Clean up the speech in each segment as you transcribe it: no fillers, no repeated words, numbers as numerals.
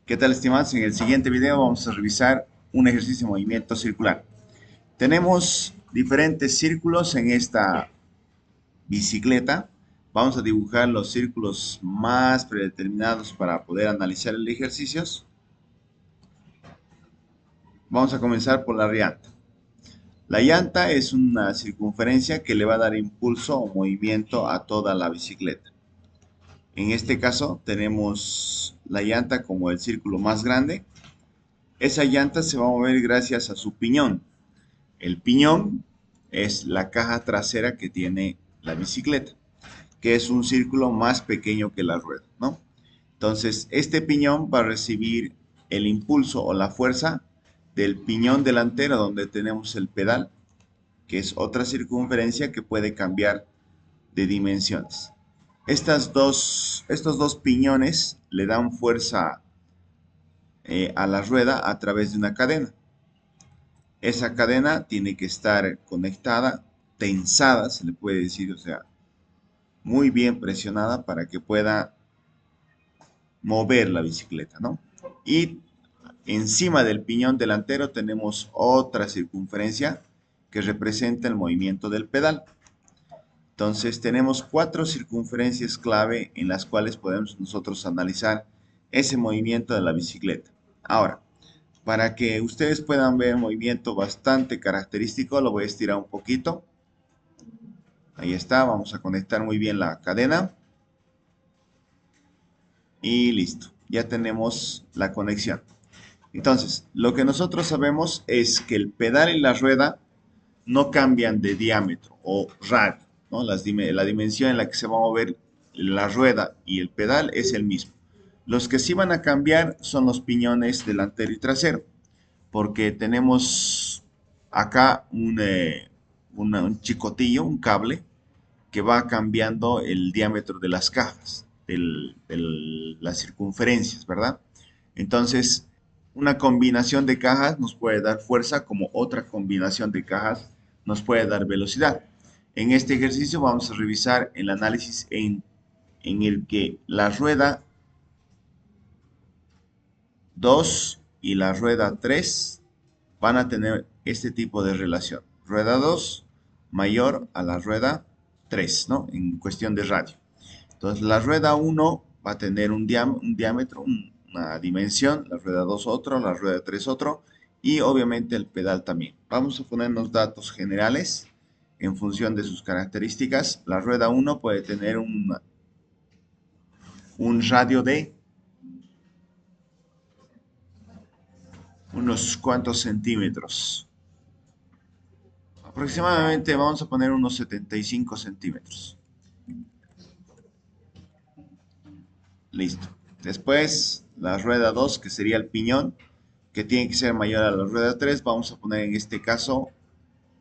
¿Qué tal, estimados? En el siguiente video vamos a revisar un ejercicio de movimiento circular. Tenemos diferentes círculos en esta bicicleta. Vamos a dibujar los círculos más predeterminados para poder analizar el ejercicio. Vamos a comenzar por la llanta. La llanta es una circunferencia que le va a dar impulso o movimiento a toda la bicicleta. En este caso tenemos la llanta como el círculo más grande. Esa llanta se va a mover gracias a su piñón. El piñón es la caja trasera que tiene la bicicleta, que es un círculo más pequeño que la rueda, ¿no? Entonces, este piñón va a recibir el impulso o la fuerza del piñón delantero donde tenemos el pedal, que es otra circunferencia que puede cambiar de dimensiones. Estos dos piñones le dan fuerza a la rueda a través de una cadena. Esa cadena tiene que estar conectada, tensada, se le puede decir, o sea, muy bien presionada para que pueda mover la bicicleta, ¿no? Y encima del piñón delantero tenemos otra circunferencia que representa el movimiento del pedal. Entonces tenemos cuatro circunferencias clave en las cuales podemos nosotros analizar ese movimiento de la bicicleta. Ahora, para que ustedes puedan ver un movimiento bastante característico, lo voy a estirar un poquito. Ahí está, vamos a conectar muy bien la cadena. Y listo, ya tenemos la conexión. Entonces, lo que nosotros sabemos es que el pedal y la rueda no cambian de diámetro o radio, ¿no? La dimensión en la que se va a mover la rueda y el pedal es el mismo. Los que sí van a cambiar son los piñones delantero y trasero, porque tenemos acá un chicotillo, un cable, que va cambiando el diámetro de las cajas, las circunferencias, ¿verdad? Entonces, una combinación de cajas nos puede dar fuerza, como otra combinación de cajas nos puede dar velocidad. En este ejercicio vamos a revisar el análisis en el que la rueda 2 y la rueda 3 van a tener este tipo de relación. Rueda 2 mayor a la rueda 3, ¿no? En cuestión de radio. Entonces, la rueda 1 va a tener un diámetro, una dimensión, la rueda 2 otro, la rueda 3 otro, y obviamente el pedal también. Vamos a ponernos datos generales en función de sus características. La rueda 1 puede tener un radio de unos cuantos centímetros. Aproximadamente vamos a poner unos 75 centímetros. Listo. Después, la rueda 2, que sería el piñón, que tiene que ser mayor a la rueda 3, vamos a poner en este caso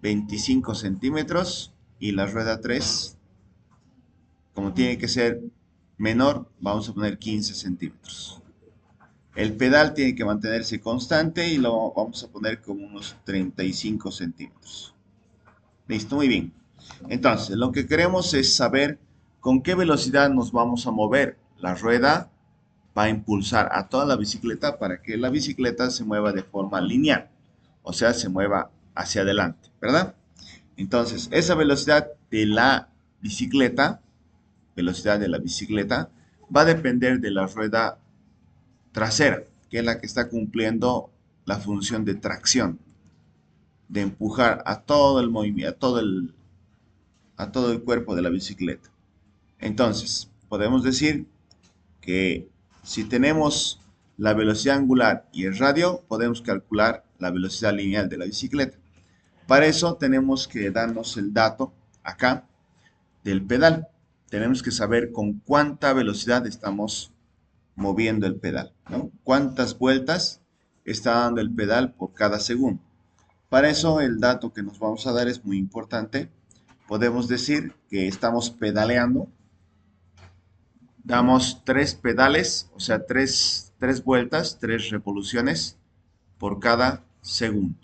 25 centímetros. Y la rueda 3, como tiene que ser menor, vamos a poner 15 centímetros. El pedal tiene que mantenerse constante y lo vamos a poner como unos 35 centímetros. Listo, muy bien. Entonces, lo que queremos es saber con qué velocidad nos vamos a mover. La rueda va a impulsar a toda la bicicleta para que la bicicleta se mueva de forma lineal, o sea, se mueva hacia adelante, ¿verdad? Entonces, esa velocidad de la bicicleta, va a depender de la rueda trasera, que es la que está cumpliendo la función de tracción, de empujar a todo el movimiento, a todo el cuerpo de la bicicleta. Entonces, podemos decir que si tenemos la velocidad angular y el radio, podemos calcular la velocidad lineal de la bicicleta. Para eso tenemos que darnos el dato acá del pedal. Tenemos que saber con cuánta velocidad estamos moviendo el pedal, ¿no? Cuántas vueltas está dando el pedal por cada segundo. Para eso el dato que nos vamos a dar es muy importante. Podemos decir que estamos pedaleando, damos 3 pedales, o sea, tres vueltas, 3 revoluciones por cada segundo.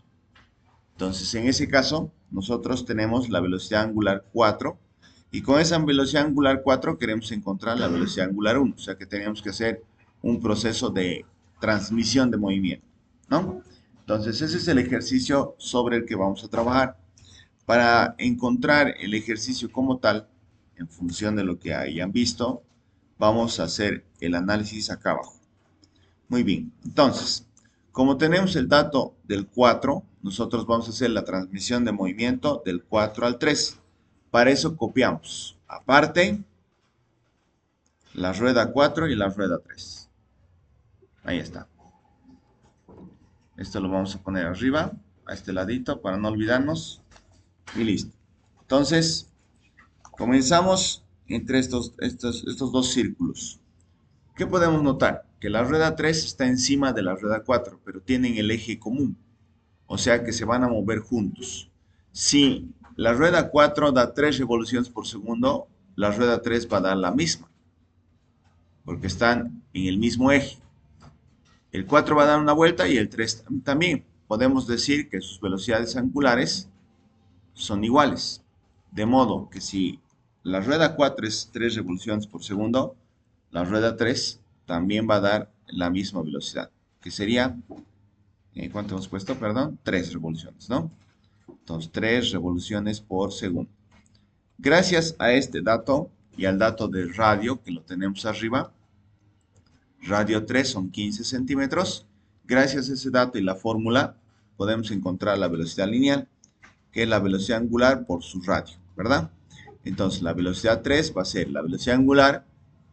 Entonces, en ese caso, nosotros tenemos la velocidad angular 4 y con esa velocidad angular 4 queremos encontrar la velocidad angular 1, o sea que tenemos que hacer un proceso de transmisión de movimiento, ¿no? Entonces, ese es el ejercicio sobre el que vamos a trabajar. Para encontrar el ejercicio como tal, en función de lo que hayan visto, vamos a hacer el análisis acá abajo. Muy bien, entonces, como tenemos el dato del 4, nosotros vamos a hacer la transmisión de movimiento del 4 al 3. Para eso copiamos, aparte, la rueda 4 y la rueda 3. Ahí está. Esto lo vamos a poner arriba, a este ladito, para no olvidarnos. Y listo. Entonces, comenzamos entre estos dos círculos. ¿Qué podemos notar? Que la rueda 3 está encima de la rueda 4, pero tienen el eje común. O sea que se van a mover juntos. Si la rueda 4 da 3 revoluciones por segundo, la rueda 3 va a dar la misma, porque están en el mismo eje. El 4 va a dar una vuelta y el 3 también. Podemos decir que sus velocidades angulares son iguales. De modo que si la rueda 4 es 3 revoluciones por segundo, la rueda 3 también va a dar la misma velocidad, que sería, ¿cuánto hemos puesto? Perdón, 3 revoluciones, ¿no? Entonces, 3 revoluciones por segundo. Gracias a este dato y al dato de radio, que lo tenemos arriba, radio 3 son 15 centímetros. Gracias a ese dato y la fórmula, podemos encontrar la velocidad lineal, que es la velocidad angular por su radio, ¿verdad? Entonces, la velocidad 3 va a ser la velocidad angular,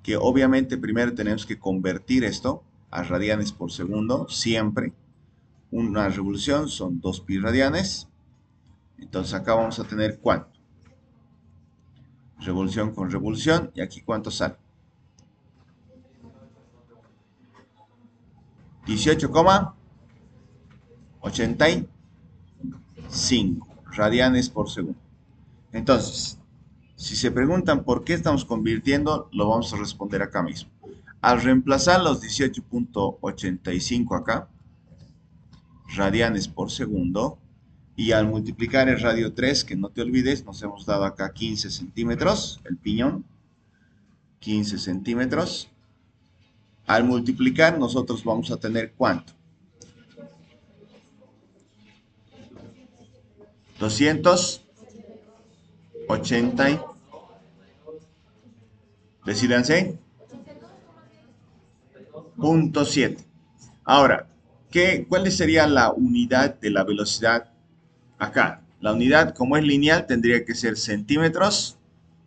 que obviamente primero tenemos que convertir esto a radianes por segundo, siempre. Una revolución son 2 pi radianes. Entonces, acá vamos a tener ¿cuánto? Revolución con revolución. ¿Y aquí cuánto sale? 18,85 radianes por segundo. Entonces, si se preguntan por qué estamos convirtiendo, lo vamos a responder acá mismo. Al reemplazar los 18,85 acá, radianes por segundo, y al multiplicar el radio 3, que no te olvides, nos hemos dado acá 15 centímetros, el piñón, 15 centímetros. Al multiplicar, nosotros vamos a tener ¿cuánto? 280, decídanse, 0.7. Ahora, ¿cuál sería la unidad de la velocidad acá? La unidad, como es lineal, tendría que ser centímetros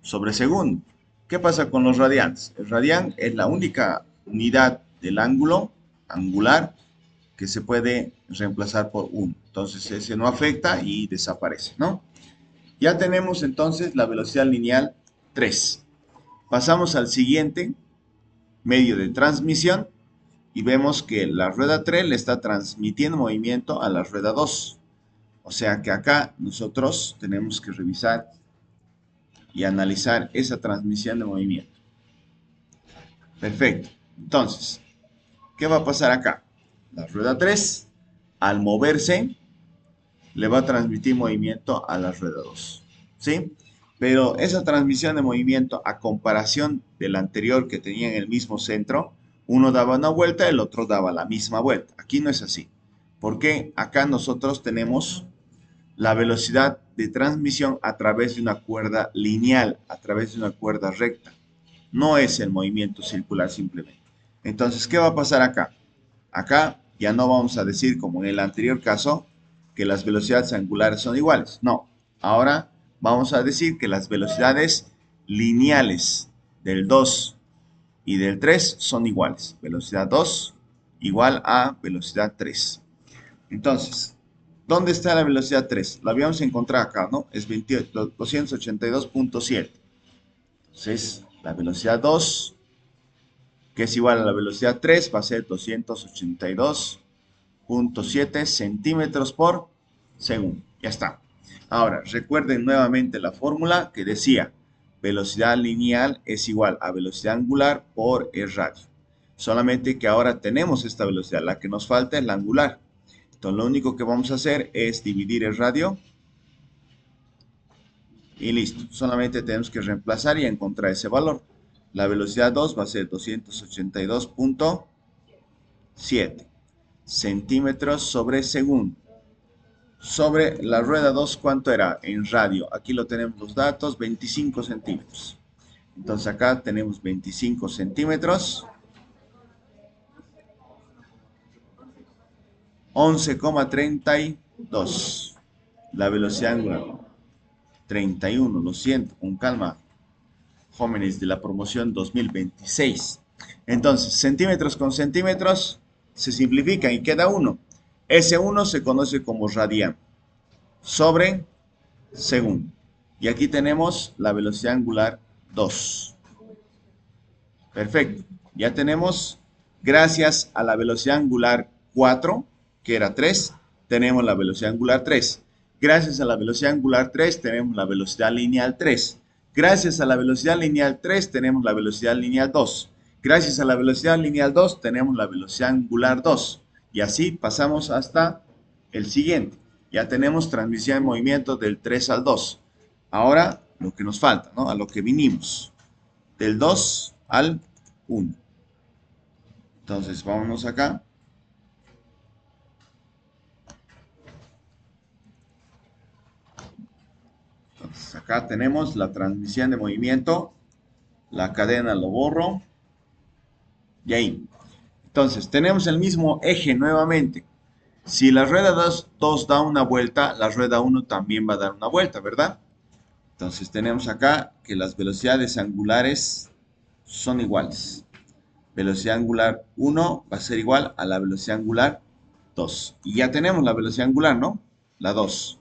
sobre segundo. ¿Qué pasa con los radians? El radian es la única unidad del ángulo angular que se puede reemplazar por 1. Entonces ese no afecta y desaparece, ¿no? Ya tenemos entonces la velocidad lineal 3. Pasamos al siguiente medio de transmisión y vemos que la rueda 3 le está transmitiendo movimiento a la rueda 2. O sea que acá nosotros tenemos que revisar y analizar esa transmisión de movimiento. Perfecto. Entonces, ¿qué va a pasar acá? La rueda 3, al moverse, le va a transmitir movimiento a la rueda 2. ¿Sí? Pero esa transmisión de movimiento, a comparación del anterior que tenía en el mismo centro, uno daba una vuelta, el otro daba la misma vuelta. Aquí no es así. Porque acá nosotros tenemos la velocidad de transmisión a través de una cuerda lineal, a través de una cuerda recta. No es el movimiento circular simplemente. Entonces, ¿qué va a pasar acá? Acá ya no vamos a decir, como en el anterior caso, que las velocidades angulares son iguales. No, ahora vamos a decir que las velocidades lineales del 2 y del 3 son iguales. Velocidad 2 igual a velocidad 3. Entonces, ¿dónde está la velocidad 3? La habíamos encontrado acá, ¿no? Es 282.7. Entonces, la velocidad 2, que es igual a la velocidad 3, va a ser 282.7 centímetros por segundo. Ya está. Ahora, recuerden nuevamente la fórmula que decía, velocidad lineal es igual a velocidad angular por el radio. Solamente que ahora tenemos esta velocidad, la que nos falta es la angular. Entonces, lo único que vamos a hacer es dividir el radio y listo. Solamente tenemos que reemplazar y encontrar ese valor. La velocidad 2 va a ser 282.7 7 centímetros sobre segundo. Sobre la rueda 2, ¿cuánto era en radio? Aquí lo tenemos los datos, 25 centímetros. Entonces acá tenemos 25 centímetros. 11,32. La velocidad angular. 31, lo siento, con calma, jóvenes de la promoción 2026. Entonces, centímetros con centímetros se simplifican y queda 1. Ese 1 se conoce como radian sobre segundo. Y aquí tenemos la velocidad angular 2. Perfecto. Ya tenemos, gracias a la velocidad angular 4, que era 3, tenemos la velocidad angular 3. Gracias a la velocidad angular 3 tenemos la velocidad lineal 3. Gracias a la velocidad lineal 3 tenemos la velocidad lineal 2. Gracias a la velocidad lineal 2 tenemos la velocidad angular 2. Y así pasamos hasta el siguiente. Ya tenemos transmisión de movimiento del 3 al 2. Ahora lo que nos falta, ¿no? A lo que vinimos. Del 2 al 1. Entonces vámonos acá. Entonces acá tenemos la transmisión de movimiento. La cadena lo borro. Y ahí. Entonces tenemos el mismo eje nuevamente. Si la rueda 2 da una vuelta, la rueda 1 también va a dar una vuelta, ¿verdad? Entonces tenemos acá que las velocidades angulares son iguales. Velocidad angular 1 va a ser igual a la velocidad angular 2. Y ya tenemos la velocidad angular, ¿no? La 2.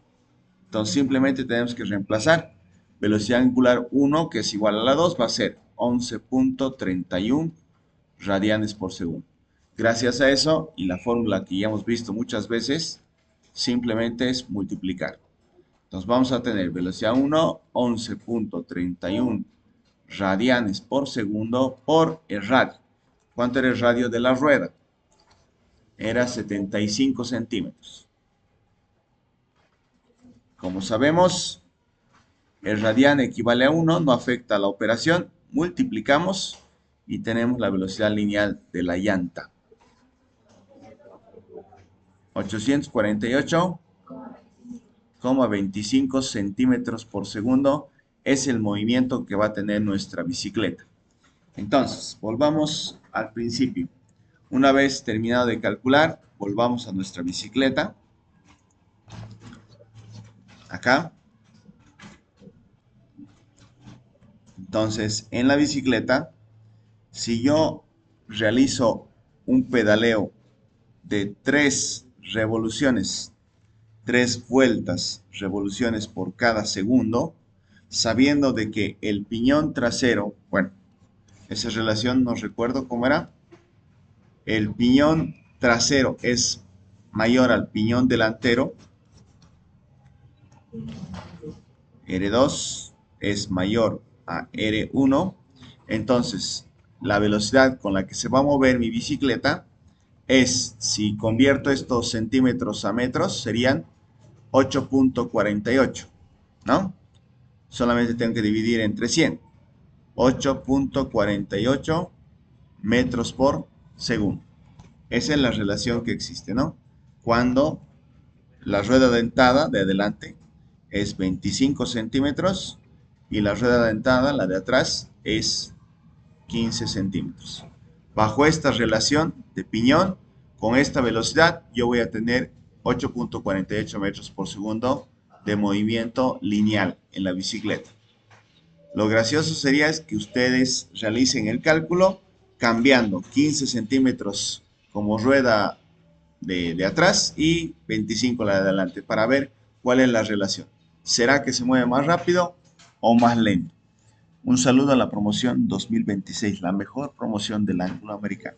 Entonces simplemente tenemos que reemplazar. Velocidad angular 1, que es igual a la 2, va a ser 11.31 radianes por segundo. Gracias a eso, y la fórmula que ya hemos visto muchas veces, simplemente es multiplicar. Entonces vamos a tener velocidad 1, 11.31 radianes por segundo por el radio. ¿Cuánto era el radio de la rueda? Era 75 centímetros. Como sabemos, el radian equivale a 1, no afecta a la operación. Multiplicamos y tenemos la velocidad lineal de la llanta. 848,25 centímetros por segundo es el movimiento que va a tener nuestra bicicleta. Entonces, volvamos al principio. Una vez terminado de calcular, volvamos a nuestra bicicleta. Acá. Entonces, en la bicicleta, si yo realizo un pedaleo de 3 revoluciones, 3 vueltas, revoluciones por cada segundo, sabiendo de que el piñón trasero, bueno, esa relación no recuerdo cómo era, el piñón trasero es mayor al piñón delantero, R2 es mayor a R1, entonces la velocidad con la que se va a mover mi bicicleta es, si convierto estos centímetros a metros, serían 8.48, ¿no? Solamente tengo que dividir entre 100. 8.48 metros por segundo. Esa es la relación que existe, ¿no? Cuando la rueda dentada de adelante es 25 centímetros y la rueda dentada, la de atrás, es 15 centímetros. Bajo esta relación de piñón, con esta velocidad, yo voy a tener 8.48 metros por segundo de movimiento lineal en la bicicleta. Lo gracioso sería que ustedes realicen el cálculo cambiando 15 centímetros como rueda de atrás y 25 la de adelante para ver cuál es la relación. ¿Será que se mueve más rápido o más lento? Un saludo a la promoción 2026, la mejor promoción del ángulo americano.